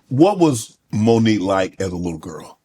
What was Monique like as a little girl?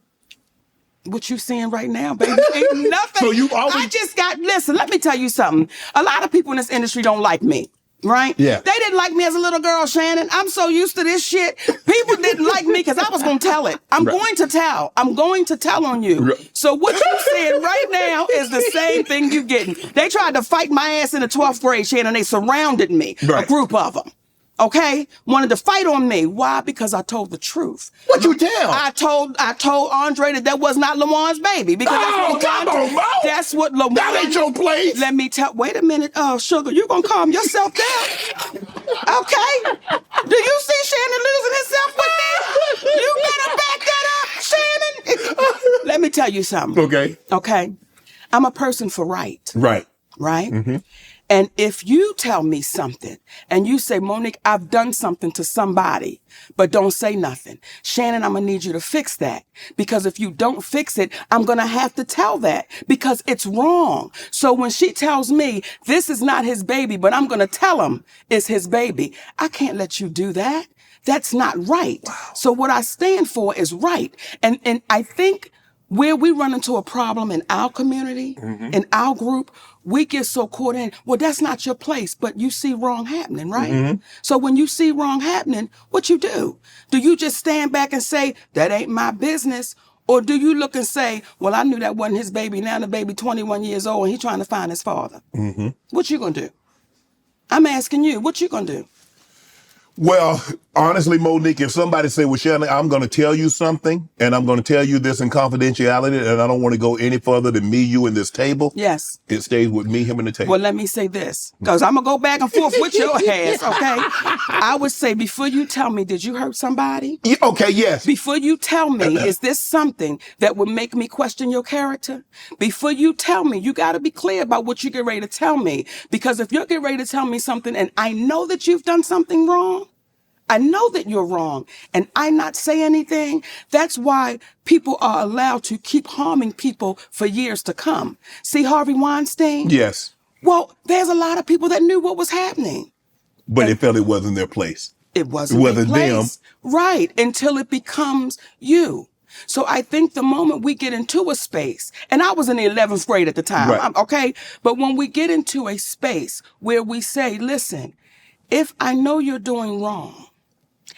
What you seeing right now, baby, ain't nothing. So you always... listen, let me tell you something. A lot of people in this industry don't like me, right? Yeah. They didn't like me as a little girl, Shannon. I'm so used to this shit. People didn't like me because I was going to tell it. I'm going to tell. I'm going to tell on you. So what you saying right now is the same thing you getting. They tried to fight my ass in the 12th grade, Shannon. They surrounded me, a group of them. Okay, wanted to fight on me. Why? Because I told the truth. What you tell? I told Andre that was not Lawan's baby. Because that's what Lawan. That ain't your place. Let me tell. Wait a minute, Sugar. You gonna calm yourself down? Okay. Do you see Shannon losing himself with that? You better back that up, Shannon. Let me tell you something. Okay. Okay. I'm a person for right. Right. Right. Mm-hmm. And if you tell me something and you say, Monique, I've done something to somebody, but don't say nothing. Shannon, I'm going to need you to fix that. Because if you don't fix it, I'm going to have to tell that because it's wrong. So when she tells me this is not his baby, but I'm going to tell him it's his baby, I can't let you do that. That's not right. Wow. So what I stand for is right. And I think where we run into a problem in our community, in our group, we get so caught in, well, that's not your place, but you see wrong happening, right? So when you see wrong happening, what you do? Do you just stand back and say, that ain't my business? Or do you look and say, well, I knew that wasn't his baby. Now the baby 21 years old and he's trying to find his father. What you gonna do? I'm asking you, what you gonna do? Well, honestly, Monique, if somebody say, well, Shannon, I'm going to tell you something, and I'm going to tell you this in confidentiality, and I don't want to go any further than me, you, and this table. Yes. It stays with me, him, and the table. Well, let me say this, because I'm going to go back and forth with your ass, okay? I would say, before you tell me, did you hurt somebody? Yeah, okay, yes. Before you tell me, is this something that would make me question your character? Before you tell me, you got to be clear about what you get ready to tell me. Because if you're getting ready to tell me something, and I know that you've done something wrong, I know that you're wrong, and I not say anything. That's why people are allowed to keep harming people for years to come. See Harvey Weinstein? Yes. Well, there's a lot of people that knew what was happening. But they felt it wasn't their place. It wasn't their place. Them. Right, until it becomes you. So I think the moment we get into a space, and I was in the 11th grade at the time, okay? But when we get into a space where we say, listen, if I know you're doing wrong,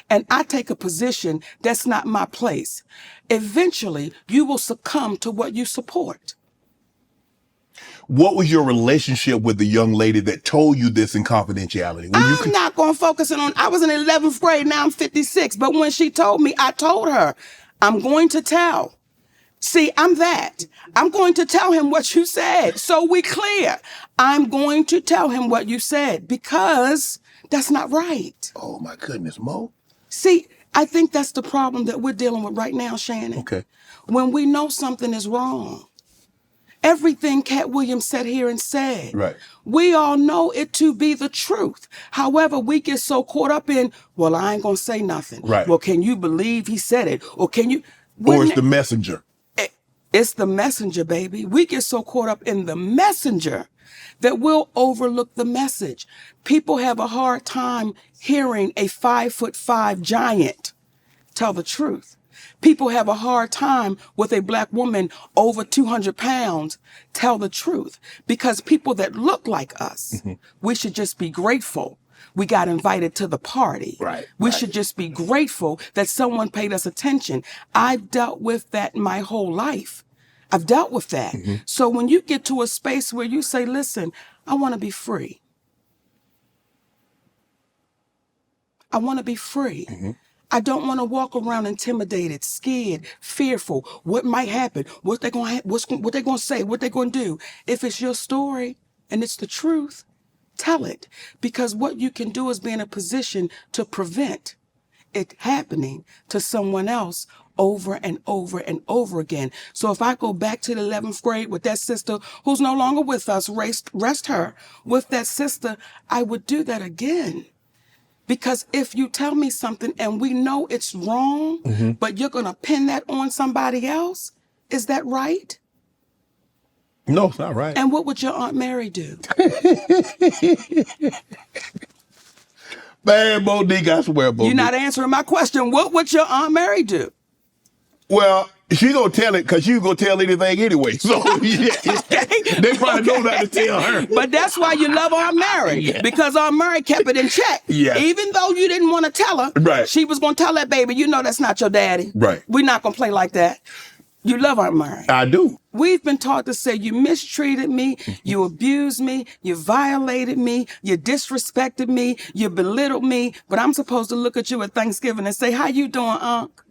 and I take a position that's not my place, eventually you will succumb to what you support. What was your relationship with the young lady that told you this in confidentiality? I'm not going to focus on, I was in 11th grade, now I'm 56. But when she told me, I told her, I'm going to tell. See, I'm that. I'm going to tell him what you said. So we clear. I'm going to tell him what you said because that's not right. Oh my goodness, Mo. See, I think that's the problem that we're dealing with right now, Shannon. Okay. When we know something is wrong, everything Katt Williams sat here and said, we all know it to be the truth. However, we get so caught up in, well, I ain't gonna say nothing. Right. Well, can you believe he said it? Or can you? Or it's the messenger. It's the messenger, baby. We get so caught up in the messenger that we'll overlook the message. People have a hard time hearing a 5'5" giant tell the truth. People have a hard time with a black woman over 200 pounds tell the truth because people that look like us, we should just be grateful we got invited to the party. We should just be grateful that someone paid us attention. I've dealt with that my whole life. I've dealt with that. So when you get to a space where you say, listen, I want to be free. I want to be free. I don't want to walk around intimidated, scared, fearful. What might happen? What they going to say? What they going to do? If it's your story and it's the truth, tell it. Because what you can do is be in a position to prevent it happening to someone else over and over and over again. So if I go back to the 11th grade with that sister who's no longer with us, rest her with that sister, I would do that again. Because if you tell me something and we know it's wrong, but you're going to pin that on somebody else, is that right? No, it's not right. And what would your Aunt Mary do? Man, Monique, I swear, Monique. You're not answering my question. What would your Aunt Mary do? Well, she gonna tell it because you gonna tell anything anyway. So yeah, they probably know not to tell her. But that's why you love Aunt Mary, because Aunt Mary kept it in check. Yeah. Even though you didn't want to tell her, right? She was gonna tell that baby, you know, that's not your daddy. Right. We're not gonna play like that. You love Aunt Mary. I do. We've been taught to say you mistreated me, you abused me, you violated me, you disrespected me, you belittled me, but I'm supposed to look at you at Thanksgiving and say, how you doing, Unc?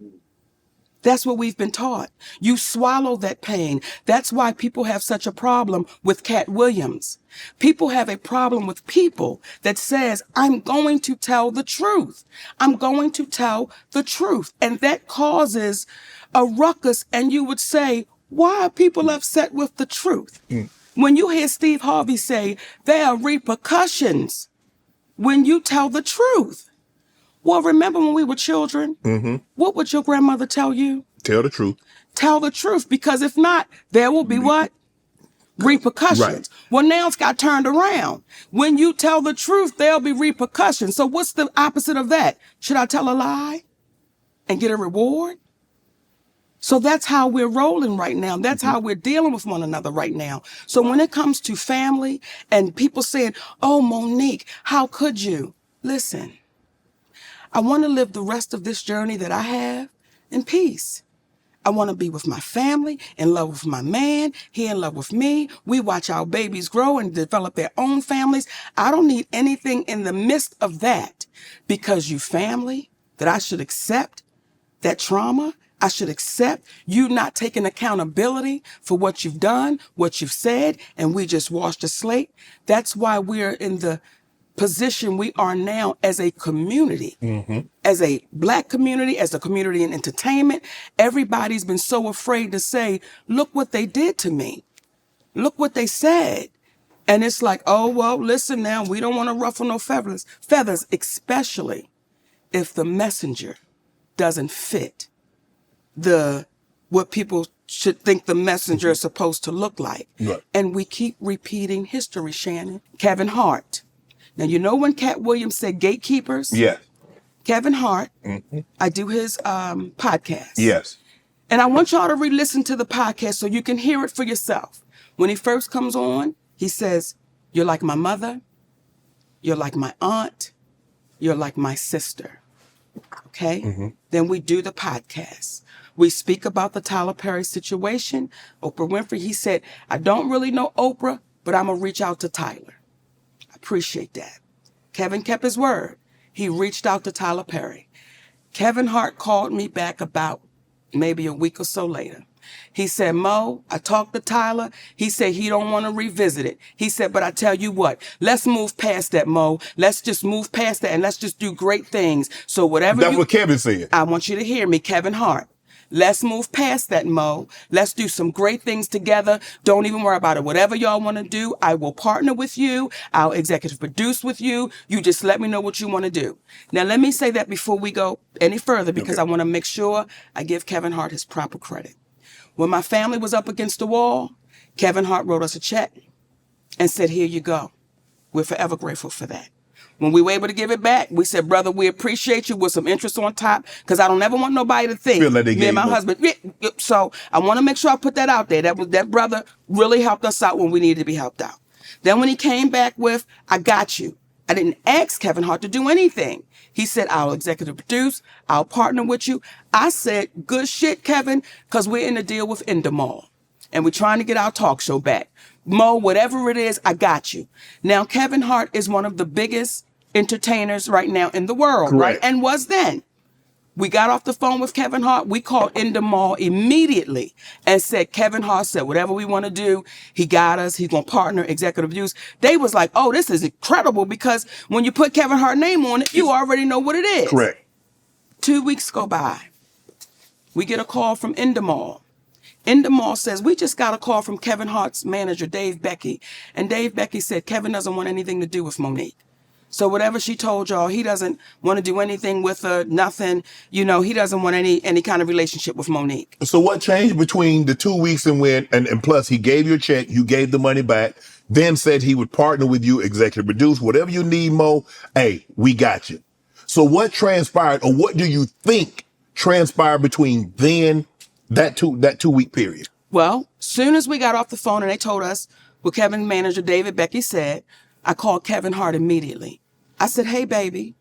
That's what we've been taught. You swallow that pain. That's why people have such a problem with Katt Williams. People have a problem with people that says, I'm going to tell the truth. I'm going to tell the truth. And that causes a ruckus. And you would say, why are people upset with the truth? When you hear Steve Harvey say, there are repercussions when you tell the truth. Well, remember when we were children? What would your grandmother tell you? Tell the truth. Tell the truth, because if not, there will be what? Repercussions. Right. Well, now it's got turned around. When you tell the truth, there'll be repercussions. So what's the opposite of that? Should I tell a lie and get a reward? So that's how we're rolling right now. That's how we're dealing with one another right now. So when it comes to family and people saying, oh, Monique, how could you? Listen. I want to live the rest of this journey that I have in peace. I want to be with my family, in love with my man, he in love with me. We watch our babies grow and develop their own families. I don't need anything in the midst of that, because you family, that I should accept that trauma. I should accept you not taking accountability for what you've done, what you've said, and we just washed the slate. That's why we're in the position we are now as a community, as a Black community, as a community in entertainment. Everybody's been so afraid to say, look what they did to me. Look what they said. And it's like, oh, well, listen now, we don't want to ruffle no feathers, especially if the messenger doesn't fit what people should think the messenger is supposed to look like. Right. And we keep repeating history, Shannon. Kevin Hart. Now, you know when Katt Williams said gatekeepers? Yes. Kevin Hart, I do his podcast. Yes. And I want y'all to re-listen to the podcast so you can hear it for yourself. When he first comes on, he says, you're like my mother, you're like my aunt, you're like my sister. Okay? Then we do the podcast. We speak about the Tyler Perry situation. Oprah Winfrey, he said, I don't really know Oprah, but I'm going to reach out to Tyler. Appreciate that. Kevin kept his word. He reached out to Tyler Perry. Kevin Hart called me back about maybe a week or so later. He said, Mo, I talked to Tyler. He said he don't want to revisit it. He said, but I tell you what, let's move past that, Mo. Let's just move past that and let's just do great things. So whatever That's what Kevin said. I want you to hear me, Kevin Hart. Let's move past that, Mo. Let's do some great things together. Don't even worry about it. Whatever y'all want to do, I will partner with you. I'll executive produce with you. You just let me know what you want to do. Now, let me say that before we go any further, because I want to make sure I give Kevin Hart his proper credit. When my family was up against the wall, Kevin Hart wrote us a check and said, here you go. We're forever grateful for that. When we were able to give it back, we said, brother, we appreciate you with some interest on top, because I don't ever want nobody to think me and my husband. So I want to make ssure I put that out there. That brother really helped us out when we needed to be helped out. Then when he came back with, I got you. I didn't ask Kevin Hart to do anything. He said, I'll executive produce. I'll partner with you. I said, good shit, Kevin, because we're in a deal with Endemol. And we're trying to get our talk show back. Mo, whatever it is, I got you. Now, Kevin Hart is one of the biggest entertainers right now in the world, right? And was then. We got off the phone with Kevin Hart. We called Endemol immediately and said, Kevin Hart said, whatever we want to do, he got us. He's going to partner, executive produce. They was like, oh, this is incredible, because when you put Kevin Hart's name on it, you already know what it is. Correct. 2 weeks go by. We get a call from Endemol. Endemol says, we just got a call from Kevin Hart's manager, Dave Becky. And Dave Becky said, Kevin doesn't want anything to do with Monique. So whatever she told y'all, he doesn't want to do anything with her, nothing. You know, he doesn't want any kind of relationship with Monique. So what changed between the 2 weeks and plus he gave you a check, you gave the money back, then said he would partner with you, executive produce, whatever you need, Mo. Hey, we got you. So what transpired, or what do you think transpired between then that 2 week period? Well, soon as we got off the phone and they told us what Kevin's manager, David Becky, said, I called Kevin Hart immediately. I said, hey, baby,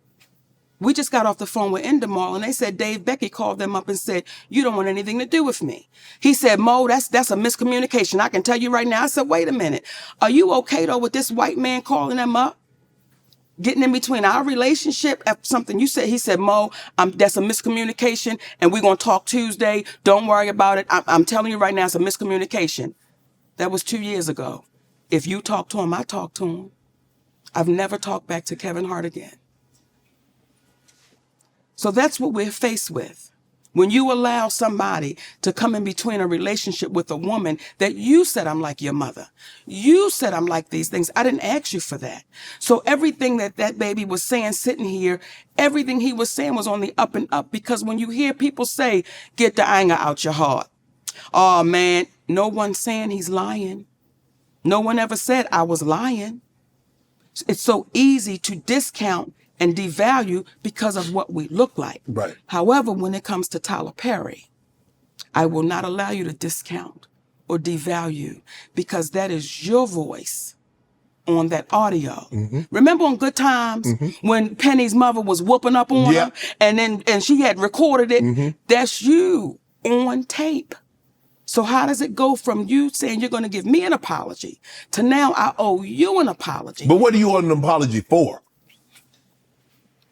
we just got off the phone with Endemol, and they said Dave Becky called them up and said, you don't want anything to do with me. He said, Mo, that's a miscommunication. I can tell you right now. I said, wait a minute. Are you okay, though, with this white man calling them up? Getting in between our relationship after something you said. He said, Mo, that's a miscommunication, and we're going to talk Tuesday. Don't worry about it. I'm telling you right now, it's a miscommunication. That was 2 years ago. If you talk to him, I talk to him. I've never talked back to Kevin Hart again. So that's what we're faced with. When you allow somebody to come in between a relationship with a woman that you said, I'm like your mother. You said I'm like these things. I didn't ask you for that. So everything that baby was saying sitting here, everything he was saying was on the up and up, because when you hear people say, get the anger out your heart. Oh, man, no one's saying he's lying. No one ever said I was lying. It's so easy to discount and devalue because of what we look like. Right. However, when it comes to Tyler Perry, I will not allow you to discount or devalue, because that is your voice on that audio. Mm-hmm. Remember on Good Times, mm-hmm, when Penny's mother was whooping up on her, and she had recorded it? Mm-hmm. That's you on tape. So how does it go from you saying you're going to give me an apology to now I owe you an apology? But what do you want an apology for?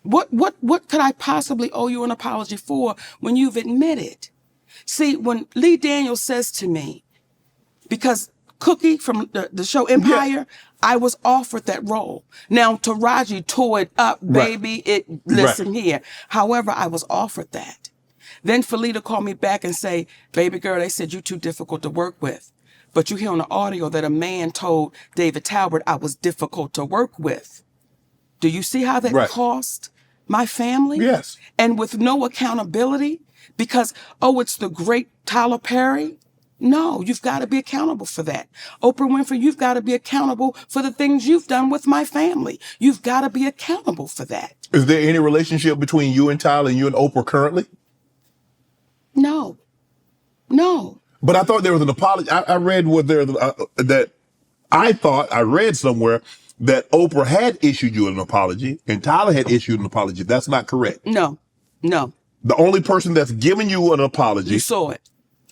What could I possibly owe you an apology for when you've admitted? See, when Lee Daniels says to me, because Cookie from the show Empire, I was offered that role. Now, Taraji tore it up, baby. Listen here. However, I was offered that. Then Felita called me back and say, baby girl, they said you're too difficult to work with. But you hear on the audio that a man told David Talbert I was difficult to work with. Do you see how that cost my family? Yes. And with no accountability, because, oh, it's the great Tyler Perry. No, you've got to be accountable for that. Oprah Winfrey, you've got to be accountable for the things you've done with my family. You've got to be accountable for that. Is there any relationship between you and Tyler and you and Oprah currently? No. But I thought there was an apology. I read that I thought I read somewhere that Oprah had issued you an apology and Tyler had issued an apology. That's not correct. No. The only person that's given you an apology. You saw it.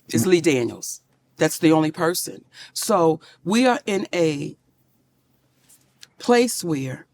It's Lee Daniels. That's the only person. So we are in a place where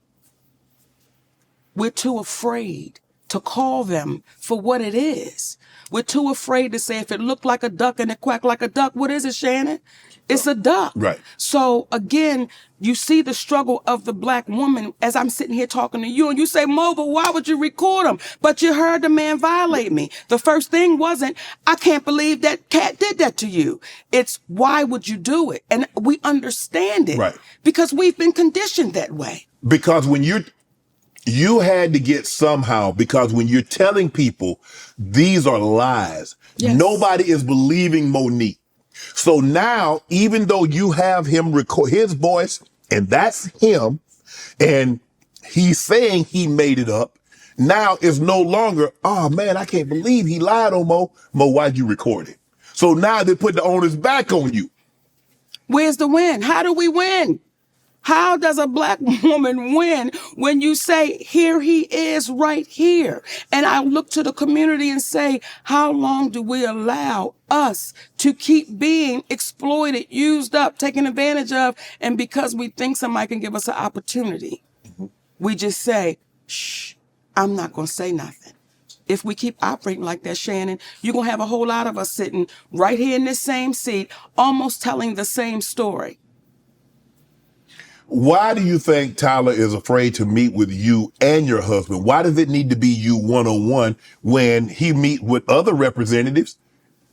we're too afraid to call them for what it is. We're too afraid to say, if it looked like a duck and it quacked like a duck, what is it, Shannon? It's a duck. Right. So again, you see the struggle of the black woman as I'm sitting here talking to you, and you say, Mo, but why would you record him? But you heard the man violate me. The first thing wasn't, I can't believe that Katt did that to you. It's, why would you do it? And we understand it. Right. Because we've been conditioned that way. Because when you had to get somehow, because when you're telling people these are lies, nobody is believing Monique. So now, even though you have him record his voice, and that's him, and he's saying he made it up, now it's no longer, oh man, I can't believe he lied on Mo. Mo, why'd you record it? So now they put the onus back on you. Where's the win? How do we win? How does a black woman win when you say, here he is right here? And I look to the community and say, how long do we allow us to keep being exploited, used up, taken advantage of? And because we think somebody can give us an opportunity, we just say, shh, I'm not going to say nothing. If we keep operating like that, Shannon, you're going to have a whole lot of us sitting right here in this same seat, almost telling the same story. Why do you think Tyler is afraid to meet with you and your husband? Why does it need to be you one-on-one when he meet with other representatives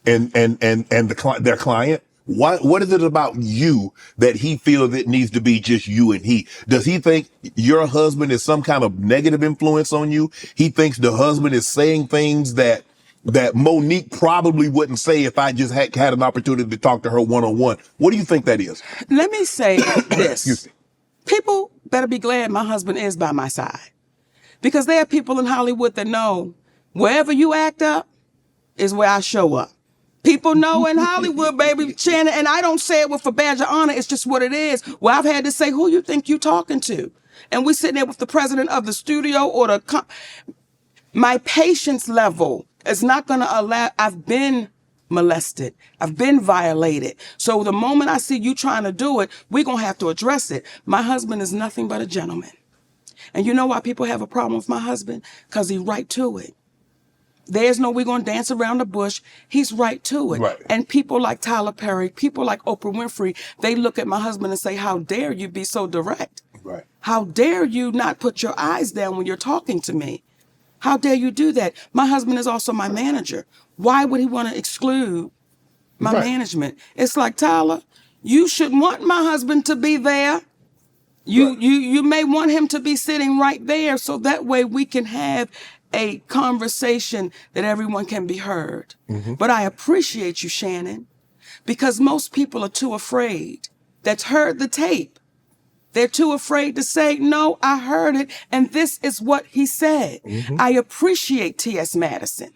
and their client? What is it about you that he feels it needs to be just you and he? Does he think your husband is some kind of negative influence on you? He thinks the husband is saying things that that Monique probably wouldn't say if I just had an opportunity to talk to her one-on-one. What do you think that is? Let me say this. Excuse me. People better be glad my husband is by my side. Because there are people in Hollywood that know wherever you act up is where I show up. People know in Hollywood, baby, Shannon, and I don't say it with a badge of honor. It's just what it is. Well, I've had to say, who you think you talking to? And we sitting there with the president of the studio or my patience level is not going to allow. I've been molested. I've been violated. So the moment I see you trying to do it, we're going to have to address it. My husband is nothing but a gentleman. And you know why people have a problem with my husband? Because he's right to it. There's no we're going to dance around the bush. He's right to it. Right. And people like Tyler Perry, people like Oprah Winfrey, they look at my husband and say, how dare you be so direct? Right. How dare you not put your eyes down when you're talking to me? How dare you do that? My husband is also my manager. Why would he want to exclude my management? It's like, Tyler, you should want my husband to be there. You may want him to be sitting right there so that way we can have a conversation that everyone can be heard. Mm-hmm. But I appreciate you, Shannon, because most people are too afraid that's heard the tape. They're too afraid to say, no, I heard it, and this is what he said. Mm-hmm. I appreciate T.S. Madison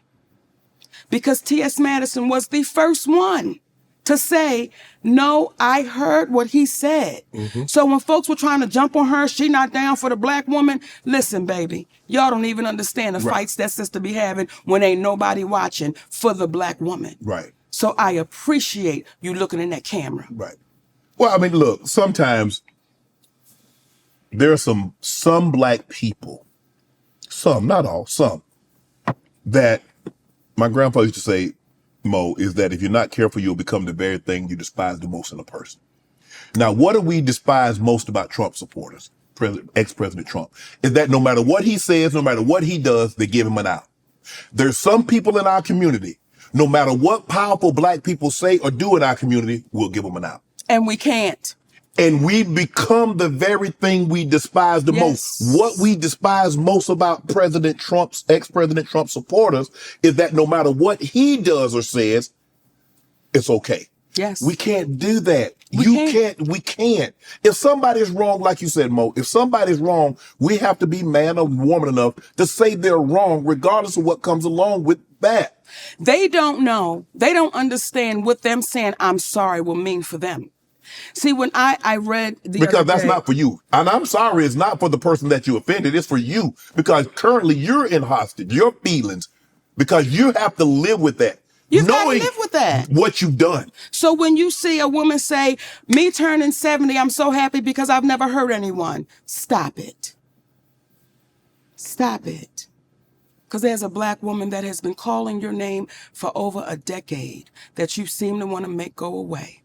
because T.S. Madison was the first one to say, no, I heard what he said. Mm-hmm. So when folks were trying to jump on her, she not down for the black woman. Listen, baby, y'all don't even understand the fights that sister be having when ain't nobody watching for the black woman. Right. So I appreciate you looking in that camera. Right. Well, I mean, look, sometimes there are some black people, some, not all, some, that my grandfather used to say, Mo, is that if you're not careful, you'll become the very thing you despise the most in a person. Now, what do we despise most about Trump supporters, ex-President Trump, is that no matter what he says, no matter what he does, they give him an out. There's some people in our community, no matter what powerful black people say or do in our community, we'll give them an out. And we can't. And we become the very thing we despise the most. What we despise most about ex-President Trump supporters is that no matter what he does or says, it's okay. Yes. We can't do that. We can't. If somebody's wrong, like you said, Mo, if somebody's wrong, we have to be man or woman enough to say they're wrong, regardless of what comes along with that. They don't know. They don't understand what them saying, I'm sorry, will mean for them. See, when I read because that's not for you. And I'm sorry, it's not for the person that you offended. It's for you. Because currently you're in hostage, your feelings, because you have to live with that. You've got to live with that. What you've done. So when you see a woman say, me turning 70, I'm so happy because I've never hurt anyone. Stop it. Stop it. Because there's a black woman that has been calling your name for over a decade that you seem to want to make go away.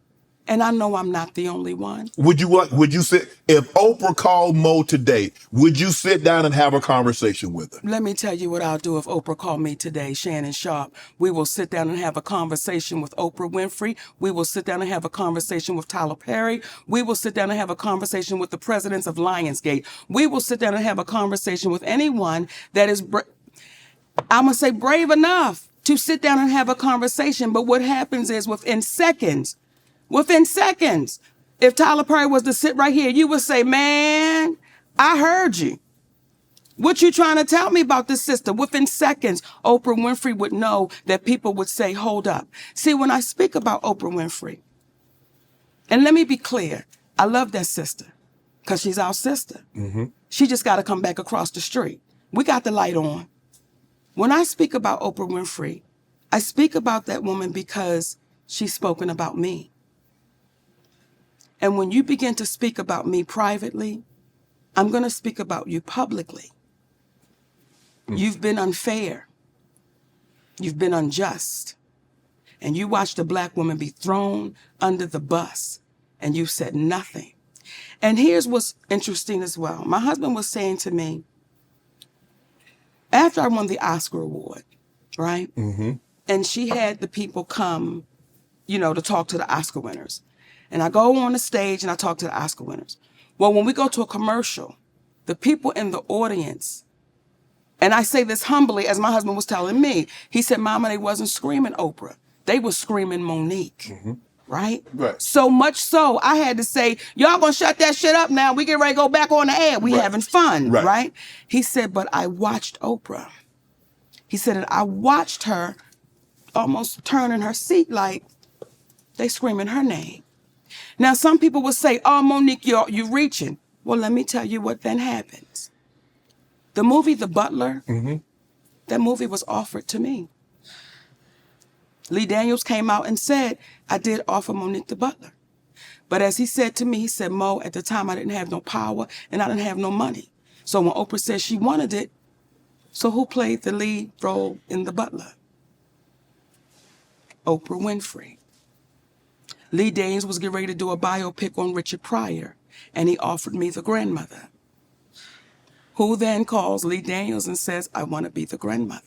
And I know I'm not the only one. Would you sit, if Oprah called Mo today, would you sit down and have a conversation with her? Let me tell you what I'll do if Oprah called me today, Shannon Sharpe. We will sit down and have a conversation with Oprah Winfrey. We will sit down and have a conversation with Tyler Perry. We will sit down and have a conversation with the presidents of Lionsgate. We will sit down and have a conversation with anyone that is, I'm going to say brave enough to sit down and have a conversation. But what happens is within seconds, if Tyler Perry was to sit right here, you would say, man, I heard you. What you trying to tell me about this sister? Within seconds, Oprah Winfrey would know that people would say, hold up. See, when I speak about Oprah Winfrey, and let me be clear, I love that sister because she's our sister. Mm-hmm. She just got to come back across the street. We got the light on. When I speak about Oprah Winfrey, I speak about that woman because she's spoken about me. And when you begin to speak about me privately, I'm going to speak about you publicly. You've been unfair. You've been unjust. And you watched a black woman be thrown under the bus, and you said nothing. And here's what's interesting as well. My husband was saying to me, after I won the Oscar award, right? Mm-hmm. And she had the people come, to talk to the Oscar winners. And I go on the stage and I talk to the Oscar winners. Well, when we go to a commercial, the people in the audience And I say this humbly, as my husband was telling me. He said, Mama, they wasn't screaming Oprah. They were screaming Monique. Right? Right. So much so, I had to say, y'all gonna shut that shit up now. We get ready to go back on the air. We having fun, right? He said, but I watched Oprah. He said, and I watched her almost turn in her seat like they screaming her name. Now, some people will say, oh, Monique, you're reaching. Well, let me tell you what then happens. The movie The Butler, that movie was offered to me. Lee Daniels came out and said, I did offer Monique the Butler. But as he said to me, he said, Mo, at the time I didn't have no power and I didn't have no money. So when Oprah said she wanted it, so who played the lead role in The Butler? Oprah Winfrey. Lee Daniels was getting ready to do a biopic on Richard Pryor, and he offered me the grandmother. Who then calls Lee Daniels and says, I want to be the grandmother.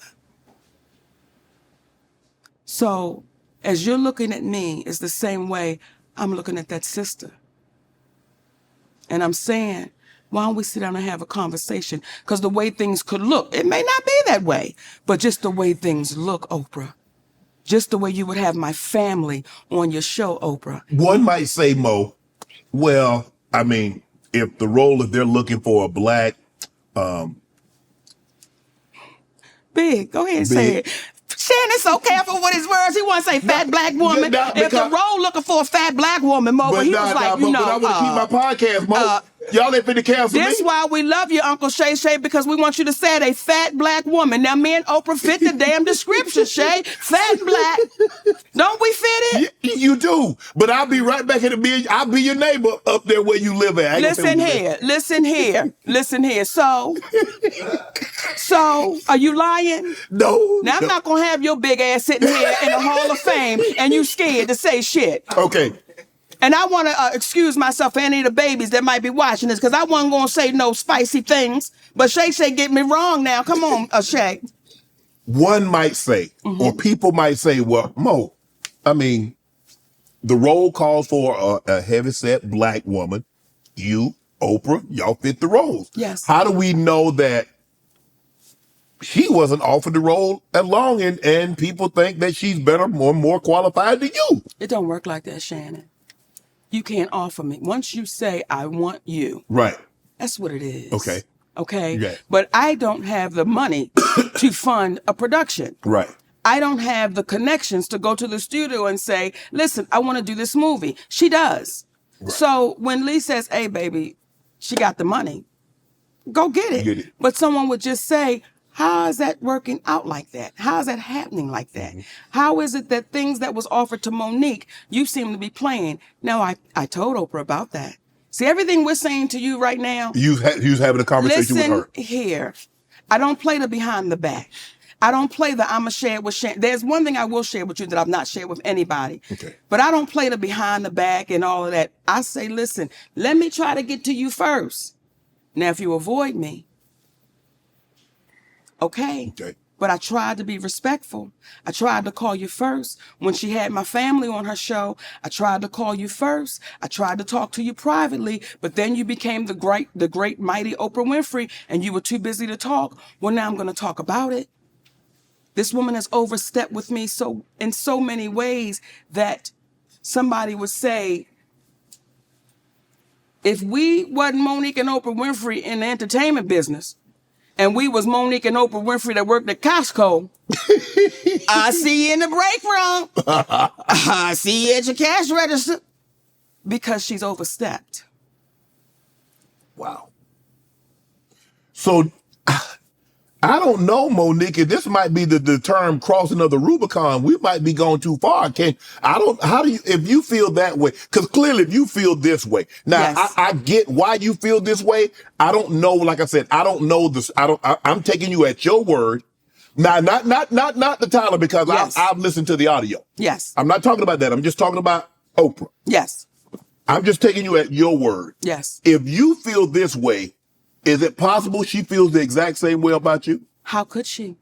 So as you're looking at me, it's the same way I'm looking at that sister. And I'm saying, why don't we sit down and have a conversation? Because the way things could look, it may not be that way, but just the way things look, Oprah. Just the way you would have my family on your show, Oprah. One might say, Mo, well, I mean, if they're looking for a black, Big, go ahead and say it. Shannon so careful with his words. He want to say fat black woman. If the role looking for a fat black woman, Mo, but he was like, you know. But I want to keep my podcast, Mo. Y'all ain't finna cancel me. This why we love you, Uncle Shay Shay, because we want you to say it, a fat black woman. Now, me and Oprah fit the damn description, Shay. Fat black. Don't we fit it? You do. But I'll be right back in I'll be your neighbor up there where you live at. Listen here. So, are you lying? No. Now, I'm not going to have your big ass sitting here in the Hall of Fame and you scared to say shit. Okay. And I want to excuse myself for any of the babies that might be watching this, because I wasn't going to say no spicy things. But Shay Shay get me wrong now. Come on, Shay. One might say, or people might say, well, Mo, I mean, the role calls for a heavyset black woman. You, Oprah, y'all fit the roles. Yes. How do we know that she wasn't offered the role at long and people think that she's better, more qualified than you? It don't work like that, Shannon. You can't offer me. Once you say, I want you. Right. That's what it is. Okay. Okay? Yeah. But I don't have the money to fund a production. Right. I don't have the connections to go to the studio and say, listen, I want to do this movie. She does. Right. So when Lee says, hey, baby, she got the money, go get it. Get it. But someone would just say, how is that working out like that? How is that happening like that? How is it that things that was offered to Monique, you seem to be playing? Now, I told Oprah about that. See, everything we're saying to you right now. You was having a conversation with her. Listen here. I don't play the behind the back. I don't play the I'ma share it with Shannon. There's one thing I will share with you that I've not shared with anybody. Okay. But I don't play the behind the back and all of that. I say, listen, let me try to get to you first. Now, if you avoid me, okay. But I tried to be respectful. I tried to call you first. When she had my family on her show, I tried to call you first. I tried to talk to you privately, but then you became the great, mighty Oprah Winfrey, and you were too busy to talk. Well, now I'm going to talk about it. This woman has overstepped with me in so many ways that somebody would say, if we wasn't Monique and Oprah Winfrey in the entertainment business, and we was Monique and Oprah Winfrey that worked at Costco, I see you in the break room. I see you at your cash register. Because she's overstepped. Wow. So, I don't know, Monique. This might be the term crossing of the Rubicon. We might be going too far. If you feel that way, because clearly if you feel this way, now yes. I get why you feel this way. I don't know, like I said, I don't know this. I'm taking you at your word. Now, not the Tyler, because yes. I've listened to the audio. Yes. I'm not talking about that. I'm just talking about Oprah. Yes. I'm just taking you at your word. Yes. If you feel this way, is it possible she feels the exact same way about you? How could she?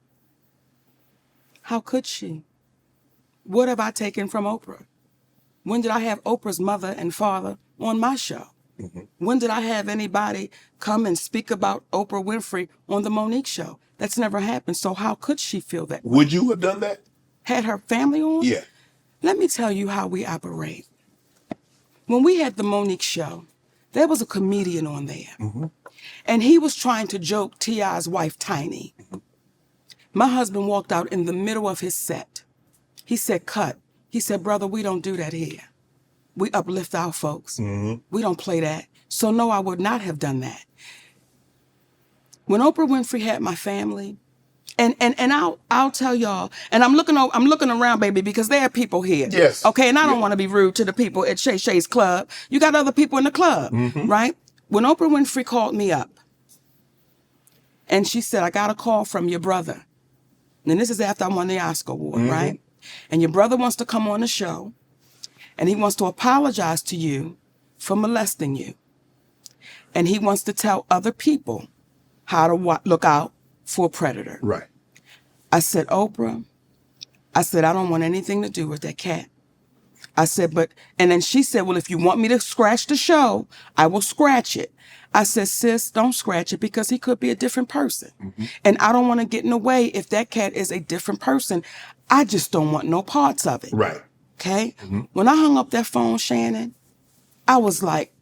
How could she? What have I taken from Oprah? When did I have Oprah's mother and father on my show? When did I have anybody come and speak about Oprah Winfrey on the Monique show? That's never happened. So how could she feel that way? Would you have done that? Had her family on? Yeah. Let me tell you how we operate. When we had the Monique show, there was a comedian on there. And he was trying to joke T.I.'s wife, Tiny. My husband walked out in the middle of his set. He said, cut. He said, brother, we don't do that here. We uplift our folks. We don't play that. So no, I would not have done that. When Oprah Winfrey had my family, and I'll tell y'all, and I'm looking around, baby, because there are people here. Yes. Okay, and I don't want to be rude to the people at Shay Shay's club. You got other people in the club, right? When Oprah Winfrey called me up, and she said, I got a call from your brother. And this is after I won the Oscar award, right? And your brother wants to come on the show, and he wants to apologize to you for molesting you. And he wants to tell other people how to look out for a predator. Right. I said, Oprah, I said, I don't want anything to do with that cat. I said, and then she said, well, if you want me to scratch the show, I will scratch it. I said, sis, don't scratch it because he could be a different person. And I don't want to get in the way if that cat is a different person. I just don't want no parts of it. Right. Okay? When I hung up that phone, Shannon, I was like,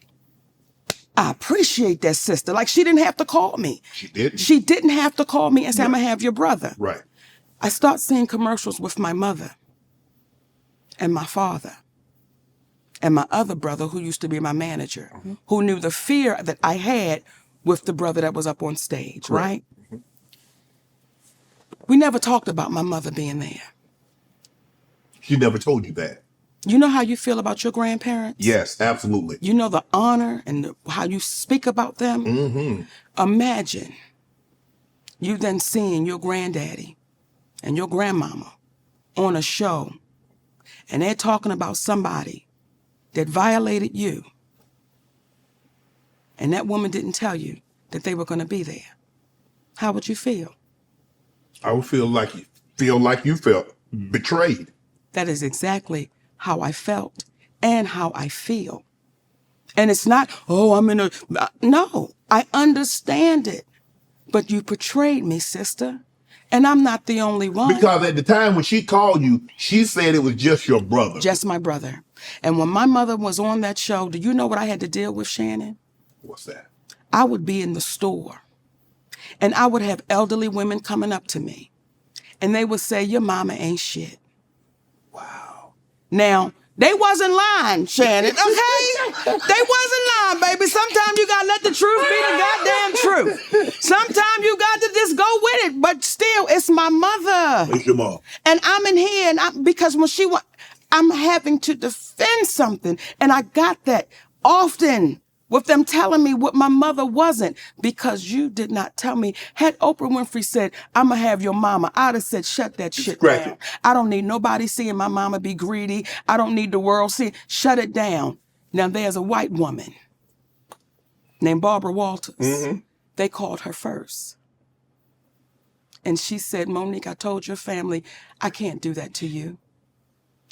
I appreciate that sister. Like, she didn't have to call me. She didn't. She didn't have to call me and say, I'm going to have your brother. Right. I start seeing commercials with my mother and my father and my other brother who used to be my manager, who knew the fear that I had with the brother that was up on stage, right? We never talked about my mother being there. She never told you that. You know how you feel about your grandparents? Yes, absolutely. You know the honor and how you speak about them? Imagine you then seeing your granddaddy and your grandmama on a show, and they're talking about somebody that violated you, and that woman didn't tell you that they were going to be there. How would you feel? I would feel like you felt betrayed. That is exactly how I felt and how I feel. And it's not, no, I understand it. But you betrayed me, sister. And I'm not the only one. Because at the time when she called you, she said it was just your brother. Just my brother. And when my mother was on that show, do you know what I had to deal with, Shannon? What's that? I would be in the store, and I would have elderly women coming up to me, and they would say, your mama ain't shit. Wow. Now, they wasn't lying, Shannon, okay? They wasn't lying, baby. Sometimes you gotta let the truth be the goddamn truth. Sometimes you got to just go with it, but still, it's my mother. It's your mom. And I'm in here, and because when she went, I'm having to defend something, and I got that often with them telling me what my mother wasn't, because you did not tell me. Had Oprah Winfrey said, I'm going to have your mama, I'd have said, shut that shit down. I don't need nobody seeing my mama be greedy. I don't need the world seeing. Shut it down. Now, there's a white woman named Barbara Walters. They called her first. And she said, Monique, I told your family, I can't do that to you.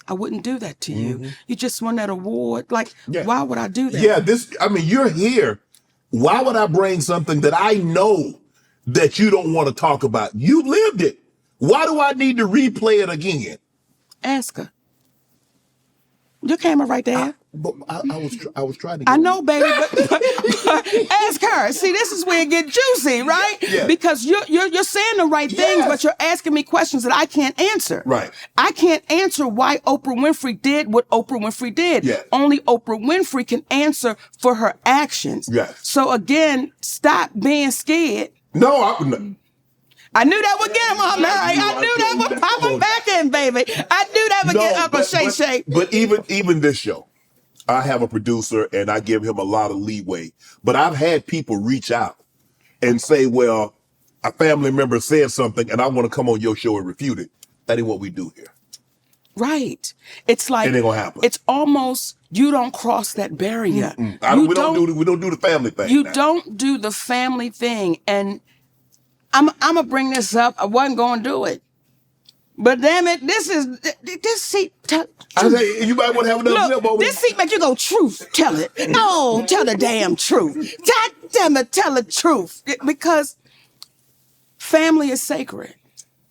I wouldn't do that to you. You just won that award. Like, why would I do that? Yeah, you're here. Why would I bring something that I know that you don't want to talk about? You lived it. Why do I need to replay it again? Ask her. Your camera right there. I was trying to. I know, baby, but ask her. See, this is where it get juicy, right? Yeah. Because you're saying the right things, but you're asking me questions that I can't answer. Right. I can't answer why Oprah Winfrey did what Oprah Winfrey did. Yeah. Only Oprah Winfrey can answer for her actions. Yes. So again, stop being scared. No, I knew that would get him on there. I knew that would pop him back in, baby. I knew that would get up a Shay Shay. But even this show, I have a producer and I give him a lot of leeway. But I've had people reach out and say, well, a family member said something and I want to come on your show and refute it. That ain't what we do here. Right. It's like, it ain't gonna happen. It's almost, you don't cross that barrier. We don't do the family thing. You don't do the family thing. And I'm going to bring this up. I wasn't going to do it. But damn it, I say, you might want to have another sip over. This seat make you go, truth, tell it. No, tell the damn truth. God damn it, tell the truth. Because family is sacred.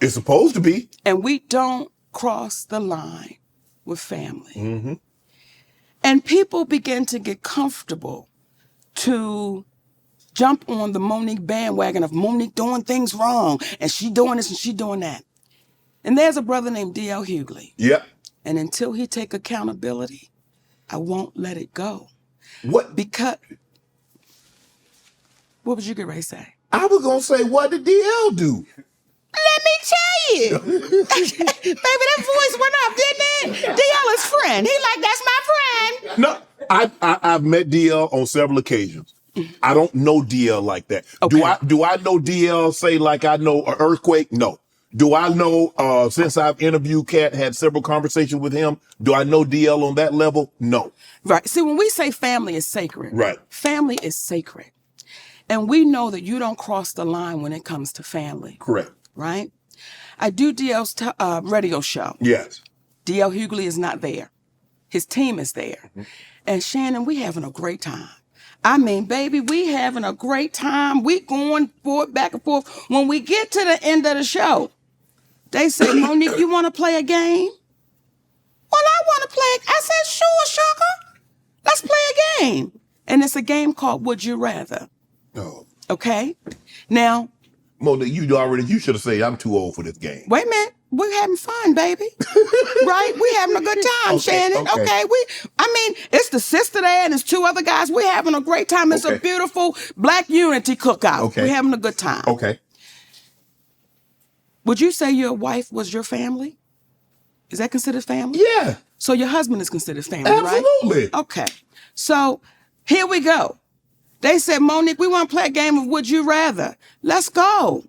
It's supposed to be. And we don't cross the line with family. Mm-hmm. And people begin to get comfortable to jump on the Monique bandwagon of Monique doing things wrong, and she doing this and she doing that. And there's a brother named D.L. Hughley. Yeah. And until he take accountability, I won't let it go. What? Because, what would you get ready to say? I was going to say, what did DL do? Let me tell you. Baby, that voice went up, didn't it? DL is friend. He like, that's my friend. No, I've met DL on several occasions. I don't know DL like that. Okay. Do I know DL say like I know an earthquake? No. Do I know, since I've interviewed Katt, had several conversations with him, do I know DL on that level? No. Right. See, when we say family is sacred, right. Family is sacred. And we know that you don't cross the line when it comes to family. Correct. Right? I do DL's radio show. Yes. DL Hughley is not there. His team is there. Mm-hmm. And Shannon, we having a great time. I mean, baby, we having a great time. We going forward, back and forth. When we get to the end of the show, they say, Monique, you want to play a game? Well, I want to play. I said, sure, sugar. Let's play a game. And it's a game called Would You Rather. Oh. Okay? Now. Monique, you should have said, I'm too old for this game. Wait a minute. We're having fun, baby. Right? We're having a good time, Shannon. Okay. It's the sister there and there's two other guys. We're having a great time. It's a beautiful Black unity cookout. Okay. We're having a good time. Okay. Would you say your wife was your family? Is that considered family? Yeah. So your husband is considered family, Absolutely. Right? Okay. So here we go. They said, Monique, we want to play a game of Would You Rather. Let's go.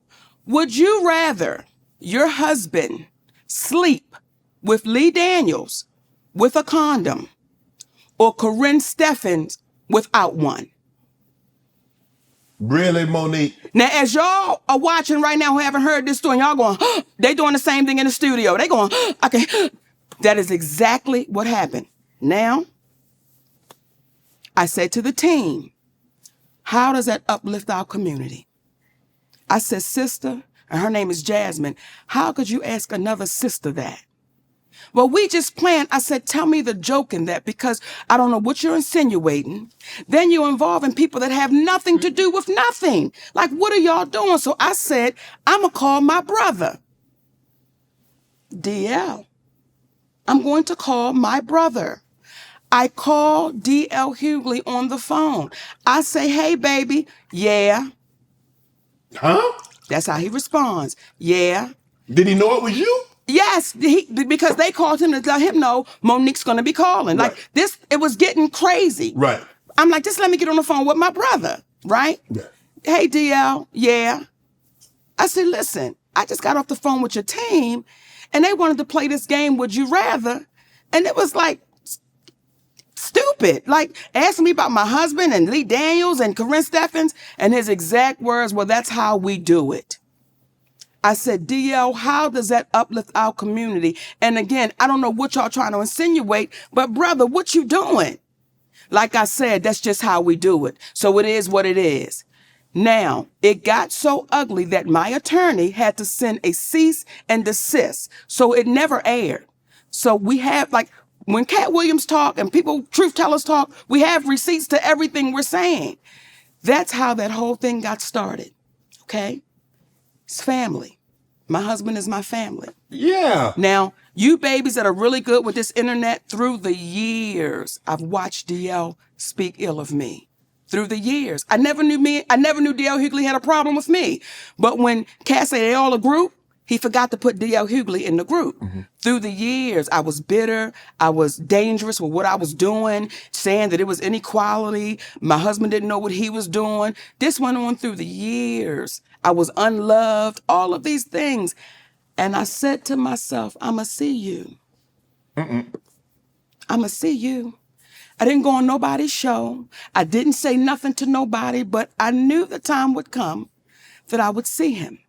Would you rather your husband sleep with Lee Daniels with a condom or Corinne Steffens without one? Really, Monique? Now, as y'all are watching right now who haven't heard this story, y'all going, they doing the same thing in the studio. They going, okay. That is exactly what happened. Now, I said to the team, how does that uplift our community? I said, sister, and her name is Jasmine, how could you ask another sister that? Well, we just planned. I said, tell me the joke in that, because I don't know what you're insinuating. Then you're involving people that have nothing to do with nothing. Like, what are y'all doing? So I said, I'm going to call my brother. DL. I'm going to call my brother. I call DL Hughley on the phone. I say, hey, baby. Yeah. Huh? That's how he responds. Yeah. Did he know it was you? Yes, because they called him to let him know Monique's going to be calling. Right. Like this, it was getting crazy. Right. I'm like, just let me get on the phone with my brother. Right? Yeah. Hey, DL. Yeah. I said, listen, I just got off the phone with your team and they wanted to play this game, Would You Rather? And it was like, stupid. Like asking me about my husband and Lee Daniels and Corinne Steffens, and his exact words, well, that's how we do it. I said, DL, how does that uplift our community? And again, I don't know what y'all trying to insinuate, but brother, what you doing? Like I said, that's just how we do it. So it is what it is. Now, it got so ugly that my attorney had to send a cease and desist. So it never aired. So we have, like, when Katt Williams talk and people, truth tellers talk, we have receipts to everything we're saying. That's how that whole thing got started. Okay? It's family. My husband is my family. Yeah. Now, you babies that are really good with this internet, through the years, I've watched DL speak ill of me. Through the years. I never knew DL Hughley had a problem with me. But when Katt said they all a group, he forgot to put DL Hughley in the group. Mm-hmm. Through the years, I was bitter. I was dangerous with what I was doing, saying that it was inequality. My husband didn't know what he was doing. This went on through the years. I was unloved, all of these things. And I said to myself, I'ma see you. I'ma see you. I didn't go on nobody's show. I didn't say nothing to nobody, but I knew the time would come that I would see him.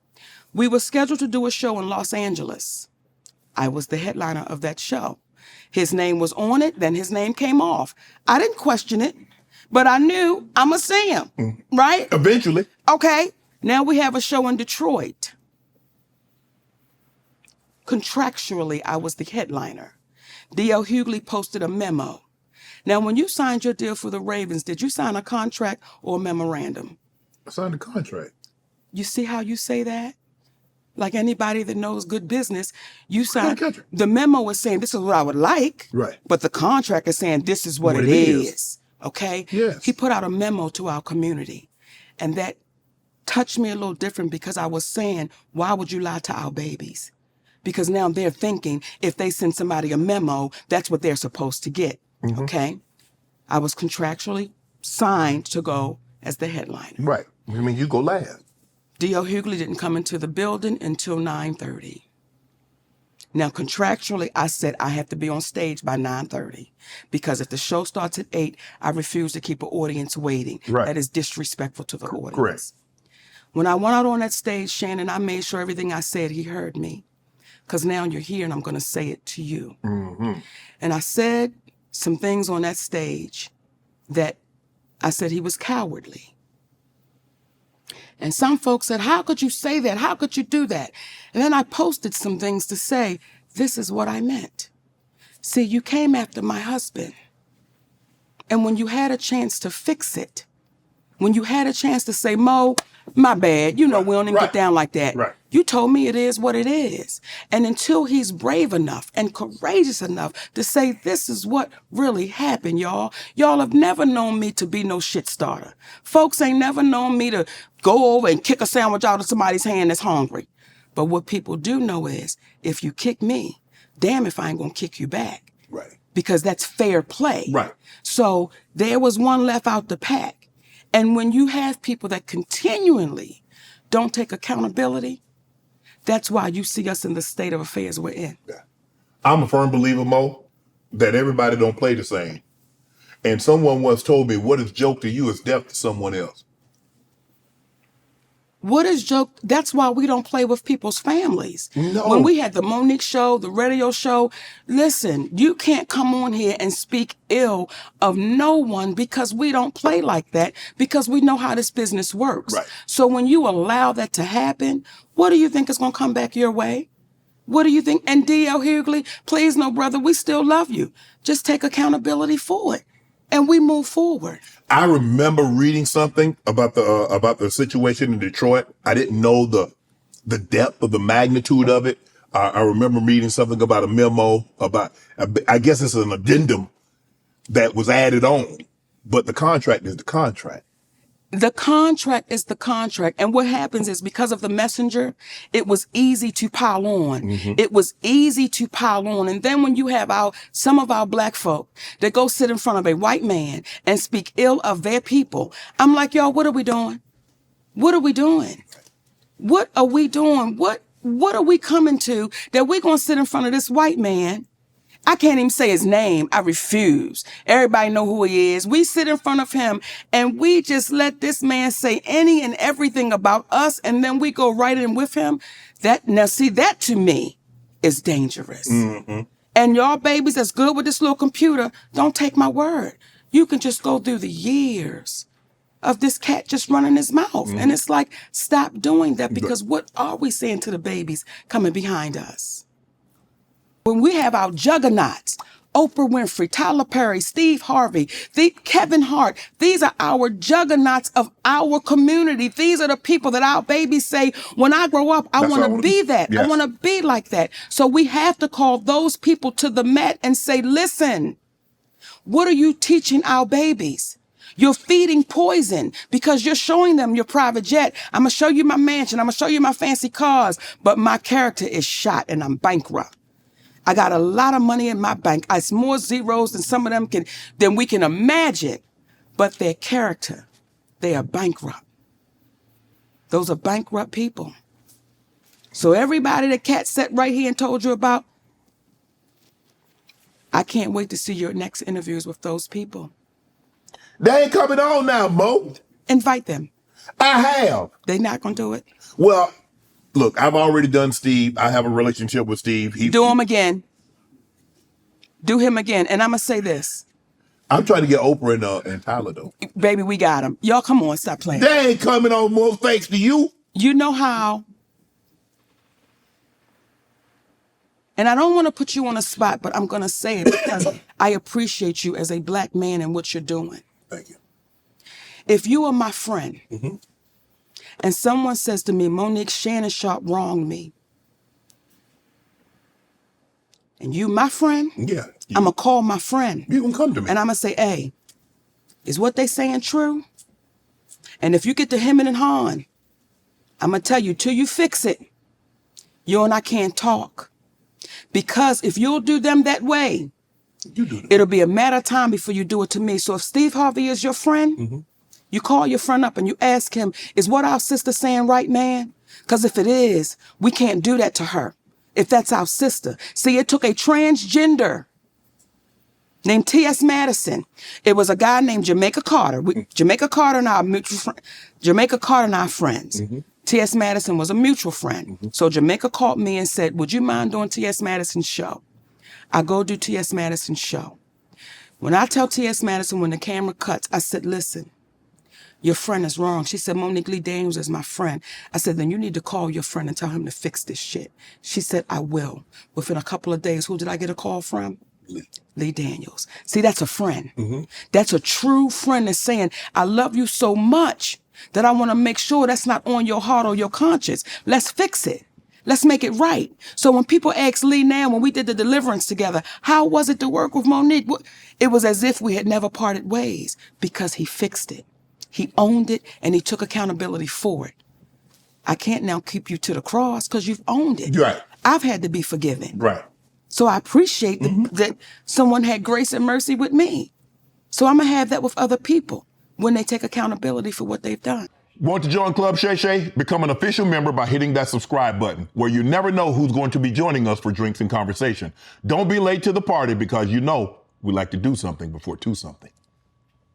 We were scheduled to do a show in Los Angeles. I was the headliner of that show. His name was on it, then his name came off. I didn't question it, but I knew I'm going to see him, right? Eventually. Okay, now we have a show in Detroit. Contractually, I was the headliner. D.L. Hughley posted a memo. Now, when you signed your deal for the Ravens, did you sign a contract or a memorandum? I signed a contract. You see how you say that? Like anybody that knows good business, you sign. The memo is saying this is what I would like, right? But the contract is saying this is what it is. Okay? Yes. He put out a memo to our community, and that touched me a little different because I was saying, why would you lie to our babies? Because now they're thinking if they send somebody a memo, that's what they're supposed to get. Okay? I was contractually signed to go as the headliner. Right. I mean, you go last. D.L. Hughley didn't come into the building until 9:30. Now, contractually, I said I have to be on stage by 9:30 because if the show starts at 8, I refuse to keep an audience waiting. Right. That is disrespectful to the audience. Correct. When I went out on that stage, Shannon, I made sure everything I said, he heard me. Because now you're here and I'm going to say it to you. And I said some things on that stage that I said he was cowardly. And some folks said, how could you say that? How could you do that? And then I posted some things to say, this is what I meant. See, you came after my husband. And when you had a chance to fix it, when you had a chance to say, Mo, my bad, you know, we don't even get down like that. Right. You told me it is what it is. And until he's brave enough and courageous enough to say, this is what really happened, y'all. Y'all have never known me to be no shit starter. Folks ain't never known me to go over and kick a sandwich out of somebody's hand that's hungry. But what people do know is, if you kick me, damn if I ain't gonna kick you back. Right. Because that's fair play. Right. So there was one left out the pack. And when you have people that continually don't take accountability, that's why you see us in the state of affairs we're in. Yeah. I'm a firm believer, Mo, that everybody don't play the same. And someone once told me, what is joke to you is death to someone else. What is joke? That's why we don't play with people's families. No. When we had the Monique show, the radio show, listen, you can't come on here and speak ill of no one because we don't play like that because we know how this business works. Right. So when you allow that to happen, what do you think is going to come back your way? What do you think? And D.L. Hughley, please, no, brother, we still love you. Just take accountability for it. And we move forward. I remember reading something about the situation in Detroit. I didn't know the depth of the magnitude of it. I remember reading something about a memo about, I guess it's an addendum that was added on, but the contract is the contract. The contract is the contract. And what happens is because of the messenger, it was easy to pile on. It was easy to pile on. And then when you have some of our black folk that go sit in front of a white man and speak ill of their people, I'm like, y'all, what are we doing? What are we doing? What are we doing? What are we coming to that we're going to sit in front of this white man? I can't even say his name. I refuse. Everybody know who he is. We sit in front of him and we just let this man say any and everything about us. And then we go right in with him. That to me is dangerous. And y'all babies that's good with this little computer, don't take my word. You can just go through the years of this cat just running his mouth. And it's like, stop doing that because what are we saying to the babies coming behind us? When we have our juggernauts, Oprah Winfrey, Tyler Perry, Steve Harvey, Kevin Hart, these are our juggernauts of our community. These are the people that our babies say, when I grow up, I want to be that. Yes. I want to be like that. So we have to call those people to the mat and say, listen, what are you teaching our babies? You're feeding poison because you're showing them your private jet. I'm going to show you my mansion. I'm going to show you my fancy cars, but my character is shot and I'm bankrupt. I got a lot of money in my bank. It's more zeros than some of them than we can imagine. But their character, they are bankrupt. Those are bankrupt people. So everybody that Katt sat right here and told you about, I can't wait to see your next interviews with those people. They ain't coming on now, Mo. Invite them. I have. They not gonna do it? Well, look, I've already done Steve. I have a relationship with Steve. Do him again. Do him again. And I'm going to say this. I'm trying to get Oprah and Tyler, though. Baby, we got him. Y'all, come on, stop playing. They ain't coming on more thanks to you. You know how. And I don't want to put you on a spot, but I'm going to say it because I appreciate you as a black man and what you're doing. Thank you. If you are my friend and someone says to me, Monique, Shannon Sharpe wronged me, and you my friend, I'm going to call my friend. You can come to me. And I'm going to say, hey, is what they saying true? And if you get to hemming and hawing, I'm going to tell you, till you fix it, you and I can't talk. Because if you'll do them that way, it'll be a matter of time before you do it to me. So if Steve Harvey is your friend, you call your friend up and you ask him, is what our sister saying right, man? Because if it is, we can't do that to her. If that's our sister. See, it took a transgender named T.S. Madison. It was a guy named Jamaica Carter. Jamaica Carter and our mutual friend. Jamaica Carter and our friends. T.S. Madison was a mutual friend. So Jamaica called me and said, would you mind doing T.S. Madison's show? I go do T.S. Madison's show. When I tell T.S. Madison, when the camera cuts, I said, listen, your friend is wrong. She said, Monique Lee Daniels is my friend. I said, then you need to call your friend and tell him to fix this shit. She said, I will. Within a couple of days, who did I get a call from? Lee Daniels. See, that's a friend. That's a true friend that's saying, I love you so much that I want to make sure that's not on your heart or your conscience. Let's fix it. Let's make it right. So when people ask Lee now, when we did the deliverance together, how was it to work with Monique? It was as if we had never parted ways because he fixed it. He owned it and he took accountability for it. I can't now keep you to the cross because you've owned it. Right. I've had to be forgiven. Right. So I appreciate that someone had grace and mercy with me. So I'm going to have that with other people when they take accountability for what they've done. Want to join Club Shay Shay? Become an official member by hitting that subscribe button, where you never know who's going to be joining us for drinks and conversation. Don't be late to the party because you know we like to do something before two something.